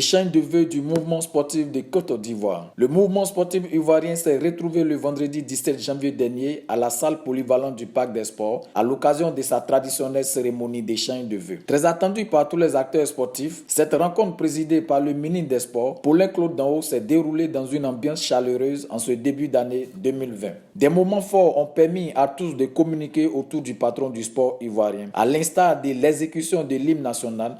Échange de vœux du mouvement sportif de Côte d'Ivoire. Le mouvement sportif ivoirien s'est retrouvé le vendredi 17 janvier dernier à la salle polyvalente du Parc des Sports à l'occasion de sa traditionnelle cérémonie d'échange de vœux. Très attendue par tous les acteurs sportifs, cette rencontre présidée par le ministre des Sports, Paulin Claude Danho, s'est déroulée dans une ambiance chaleureuse en ce début d'année 2020. Des moments forts ont permis à tous de communiquer autour du patron du sport ivoirien, à l'instar de l'exécution de l'hymne national,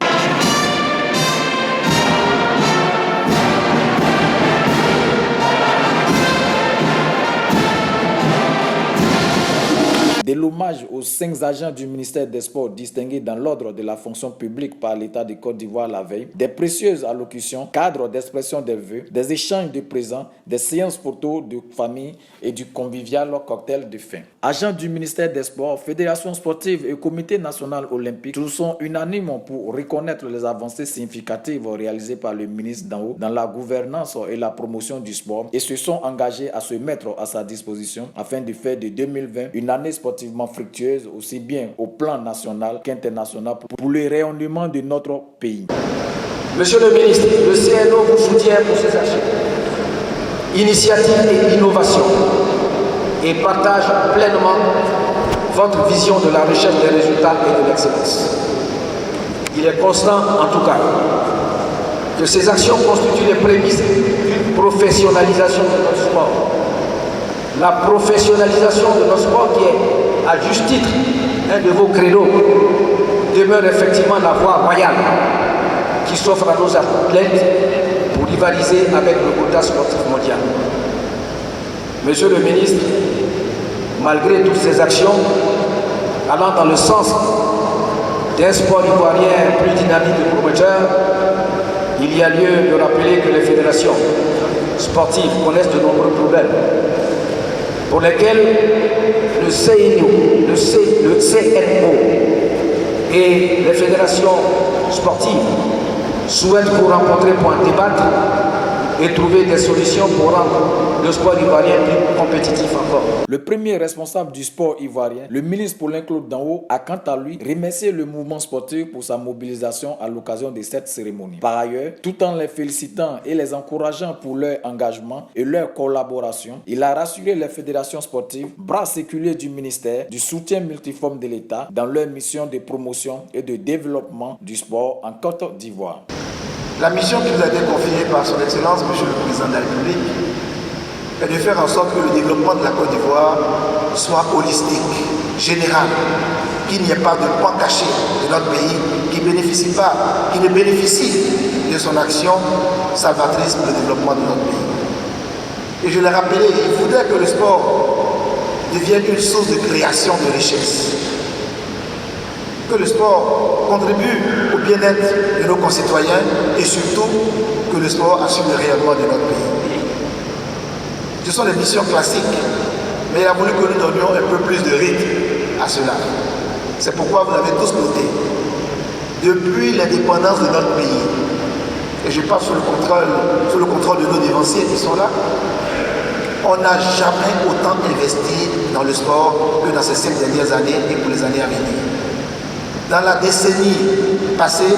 de l'hommage aux 5 agents du ministère des Sports distingués dans l'ordre de la fonction publique par l'État de Côte d'Ivoire la veille, des précieuses allocutions, cadres d'expression des vœux, des échanges de présents, des séances photos de famille et du convivial cocktail de fin. Agents du ministère des Sports, Fédération sportive et Comité national olympique, tous sont unanimes pour reconnaître les avancées significatives réalisées par le ministre Danho dans la gouvernance et la promotion du sport et se sont engagés à se mettre à sa disposition afin de faire de 2020 une année sportive fructueuse aussi bien au plan national qu'international pour le rayonnement de notre pays. Monsieur le ministre, le CNO vous soutient pour ces actions, initiatives et innovations et partage pleinement votre vision de la recherche des résultats et de l'excellence. Il est constant en tout cas que ces actions constituent les prémices d'une professionnalisation de notre sport. La professionnalisation de notre sport qui est, à juste titre, un de vos credos, demeure effectivement la voie royale qui s'offre à nos athlètes pour rivaliser avec le quota sportif mondial. Monsieur le ministre, malgré toutes ces actions allant dans le sens d'un sport ivoirien plus dynamique et prometteur, il y a lieu de rappeler que les fédérations sportives connaissent de nombreux problèmes pour lesquels le CNO et les fédérations sportives souhaitent vous rencontrer pour en débattre et trouver des solutions pour rendre le sport ivoirien plus compétitif encore. Le premier responsable du sport ivoirien, le ministre Paulin Claude Danho, a quant à lui remercié le mouvement sportif pour sa mobilisation à l'occasion de cette cérémonie. Par ailleurs, tout en les félicitant et les encourageant pour leur engagement et leur collaboration, il a rassuré les fédérations sportives, bras séculiers du ministère, du soutien multiforme de l'État dans leur mission de promotion et de développement du sport en Côte d'Ivoire. La mission qui nous a été confiée par son Excellence, Monsieur le Président de la République, est de faire en sorte que le développement de la Côte d'Ivoire soit holistique, général, qu'il n'y ait pas de point caché de notre pays qui ne bénéficie de son action salvatrice pour le développement de notre pays. Et je l'ai rappelé, il faudrait que le sport devienne une source de création de richesse. Que le sport contribue au bien-être de nos concitoyens et surtout que le sport assure le rayonnement de notre pays. Ce sont des missions classiques, mais il a voulu que nous donnions un peu plus de rythme à cela. C'est pourquoi vous avez tous noté, depuis l'indépendance de notre pays, et je parle sous le contrôle de nos dévanciers qui sont là, on n'a jamais autant investi dans le sport que dans ces 5 dernières années et pour les années à venir. Dans la décennie passée,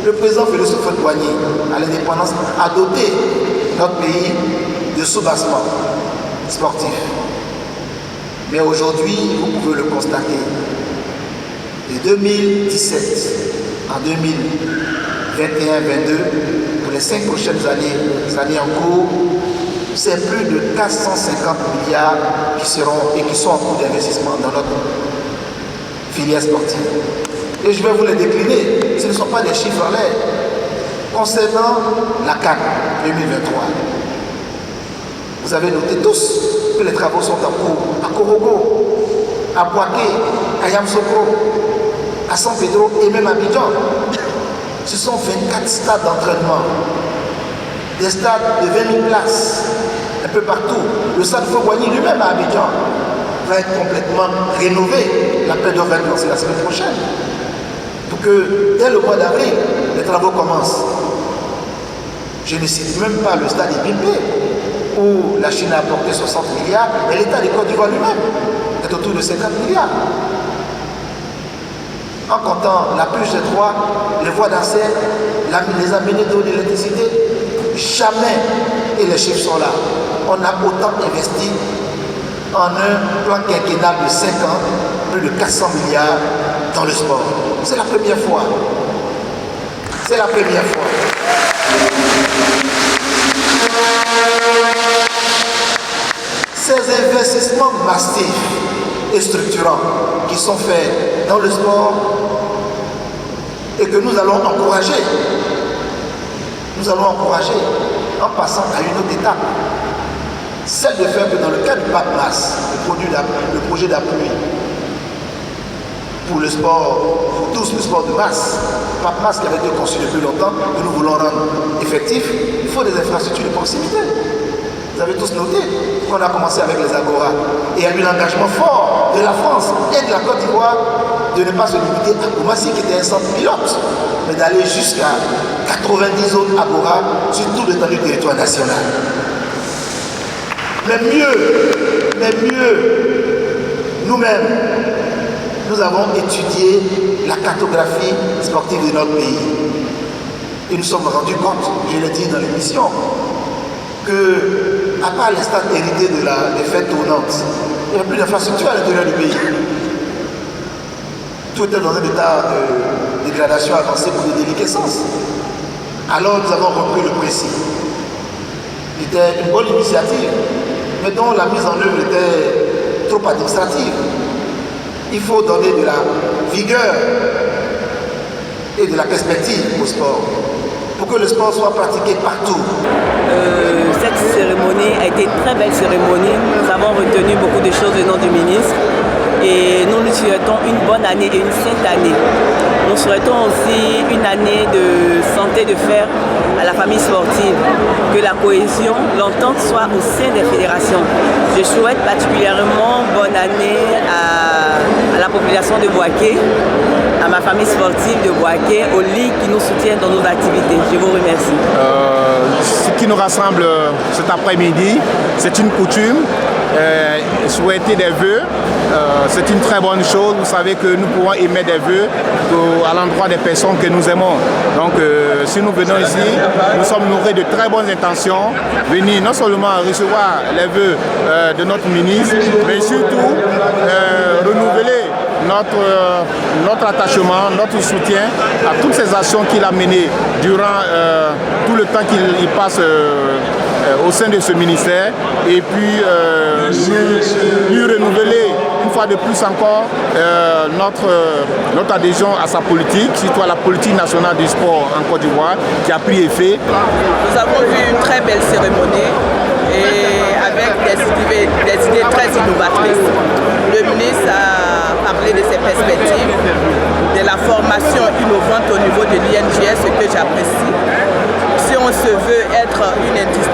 le président Félix Houphouët-Boigny, à l'indépendance, a doté notre pays de sous-bassement sportif. Mais aujourd'hui, vous pouvez le constater, de 2017 à 2021-22, pour les 5 prochaines années en cours, c'est plus de 450 milliards qui sont en cours d'investissement dans notre filière sportive. Et je vais vous les décliner, ce ne sont pas des chiffres en l'air. Concernant la CAN 2023, vous avez noté tous que les travaux sont en cours à Korogo, à Boaké, à Yamsokro, à San Pedro et même à Abidjan. Ce sont 24 stades d'entraînement, des stades de 20 000 places, un peu partout. Le stade Houphouët-Boigny lui-même à Abidjan va être complètement rénové. L'appel d'offres va être lancé la semaine prochaine. Pour que dès le mois d'avril, les travaux commencent. Je ne cite même pas le stade Ibimbe, où la Chine a apporté 60 milliards et l'État de Côte d'Ivoire lui-même est autour de 50 milliards. en comptant la purge des droits, les voies d'accès, les amener d'eau, d'électricité. Jamais, et les chiffres sont là, on a autant investi en un plan quinquennal de 5 ans, plus de 400 milliards dans le sport. C'est la première fois. C'est la première fois. Ces investissements massifs et structurants qui sont faits dans le sport et que nous allons encourager en passant à une autre étape, celle de faire que dans le cadre du PAPMAS, le projet d'appui pour le sport, pour tous le sport de masse, PAPMAS qui avait été conçu depuis longtemps, que nous voulons rendre effectif, il faut des infrastructures de proximité. Vous avez tous noté qu'on a commencé avec les Agora. Et il y a eu l'engagement fort de la France et de la Côte d'Ivoire de ne pas se limiter à Koumassi, qui était un centre pilote, mais d'aller jusqu'à 90 autres Agora sur tout l'étendue du territoire national. Mais mieux, nous-mêmes, nous avons étudié la cartographie sportive de notre pays. Et nous sommes rendus compte, je l'ai dit dans l'émission, que, à part les stades hérités des fêtes tournantes, il n'y avait plus d'infrastructure à l'intérieur du pays. Tout était dans un état de dégradation avancée pour de déliquescence. Alors nous avons repris le principe. C'était une bonne initiative, mais dont la mise en œuvre était trop administrative. Il faut donner de la vigueur et de la perspective au sport, pour que le sport soit pratiqué partout. Cette cérémonie a été une très belle cérémonie. Nous avons retenu beaucoup de choses au nom du ministre et nous lui souhaitons une bonne année et une sainte année. Nous souhaitons aussi une année de santé de fer à la famille sportive, que la cohésion, l'entente soit au sein des fédérations. Je souhaite particulièrement bonne année à la population de Boaké, à ma famille sportive de Boaké, aux ligues qui nous soutiennent dans nos activités. Je vous remercie. Ce qui nous rassemble cet après-midi, c'est une coutume. Souhaiter des vœux, c'est une très bonne chose. Vous savez que nous pouvons émettre des vœux à l'endroit des personnes que nous aimons. Donc si nous venons ici, nous sommes nourris de très bonnes intentions, venir non seulement recevoir les vœux de notre ministre, mais surtout renouveler notre attachement, notre soutien à toutes ces actions qu'il a menées durant tout le temps qu'il passe au sein de ce ministère, et puis lui renouveler une fois de plus encore notre adhésion à sa politique, surtout à la politique nationale du sport en Côte d'Ivoire, qui a pris effet. Nous avons vu une très belle cérémonie et avec des idées très innovatrices. Le ministre a parlé de ses perspectives, de la formation innovante au niveau de l'INGS, ce que j'apprécie. Si on se veut être une industrie